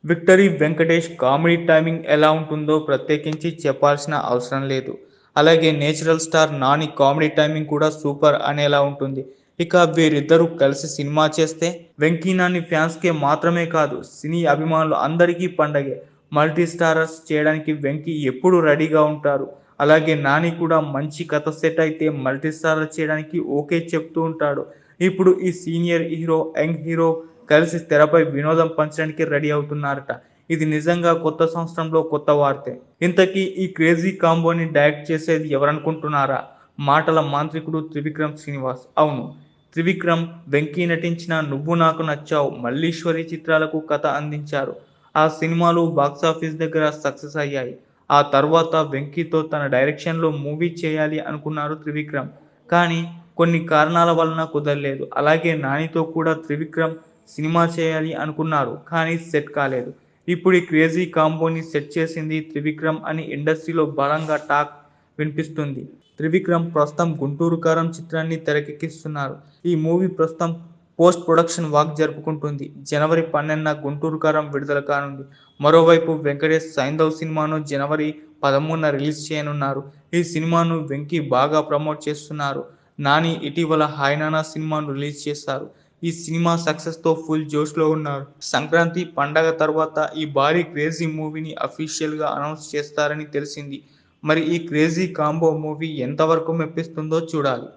Victory Venkatesh comedy timing ఎలా ఉంటుందో ప్రత్యేకించి చెప్పాల్సిన అవసరం లేదు. అలాగే natural star Nani comedy timing కూడా సూపర్ అనేలా ఉంటుంది. ఇక వీరిద్దరూ కలిసి సినిమా చేస్తే వెంకీ నాని ఫ్యాన్స్‌కే మాత్రమే కాదు సినీ అభిమానులు అందరికీ పండగే. మల్టీ స్టారర్స్ చేయడానికి వెంకీ ఎప్పుడూ రెడీగా ఉంటారు. అలాగే నాని కూడా మంచి కథ సెట్ అయితే మల్టీ స్టారర్ చేయడానికి ఓకే చెప్తూ ఉంటాడు. ఇప్పుడు ఈ సీనియర్ హీరో, యంగ్ హీరో కలిసి తెరపై వినోదం పంచడానికి రెడీ అవుతున్నారట. ఇది నిజంగా కొత్త సంవత్సరంలో కొత్త వార్తే. ఇంతకీ ఈ క్రేజీ కాంబోని డైరెక్ట్ చేసేది ఎవరనుకుంటున్నారా? మాటల మాంత్రికుడు త్రివిక్రమ్ శ్రీనివాస్. అవును, త్రివిక్రమ్, వెంకీ నటించిన 'నువ్వు నాకు నచ్చావు', 'మల్లీశ్వరి' చిత్రాలకు కథ అందించారు. ఆ సినిమాలు బాక్సాఫీస్ దగ్గర సక్సెస్ అయ్యాయి. ఆ తర్వాత వెంకీతో తన డైరెక్షన్‌లో మూవీ చేయాలి అనుకున్నారు త్రివిక్రమ్. కానీ కొన్ని కారణాల వలన కుదరలేదు. అలాగే నానితో కూడా త్రివిక్రమ్ సినిమా చేయాలి అనుకున్నారు. కానీ సెట్ కాలేదు. ఇప్పుడు ఈ క్రేజీ కాంబోని సెట్ చేసింది త్రివిక్రమ్ అని ఇండస్ట్రీలో బలంగా టాక్ వినిపిస్తుంది. త్రివిక్రమ్ ప్రస్తుతం 'గుంటూరు కారం' చిత్రాన్ని తెరకెక్కిస్తున్నారు. ఈ మూవీ ప్రస్తుతం పోస్ట్ ప్రొడక్షన్ వర్క్ జరుపుకుంటుంది. జనవరి 12న 'గుంటూరు కారం' విడుదల కానుంది. మరోవైపు వెంకటేష్ 'సైంధవ్' సినిమాను జనవరి 13న రిలీజ్ చేయనున్నారు. ఈ సినిమాను వెంకీ బాగా ప్రమోట్ చేస్తున్నారు. నాని ఇటీవల 'హాయ్ నాన్న' సినిమాను రిలీజ్ చేశారు. ఈ సినిమా సక్సెస్‌తో ఫుల్ జోష్‌లో ఉన్నారు. సంక్రాంతి పండగ తర్వాత ఈ భారీ క్రేజీ మూవీని అఫీషియల్‌గా అనౌన్స్ చేస్తారని తెలిసింది. మరి ఈ క్రేజీ కాంబో మూవీ ఎంతవరకు మెప్పిస్తుందో చూడాలి.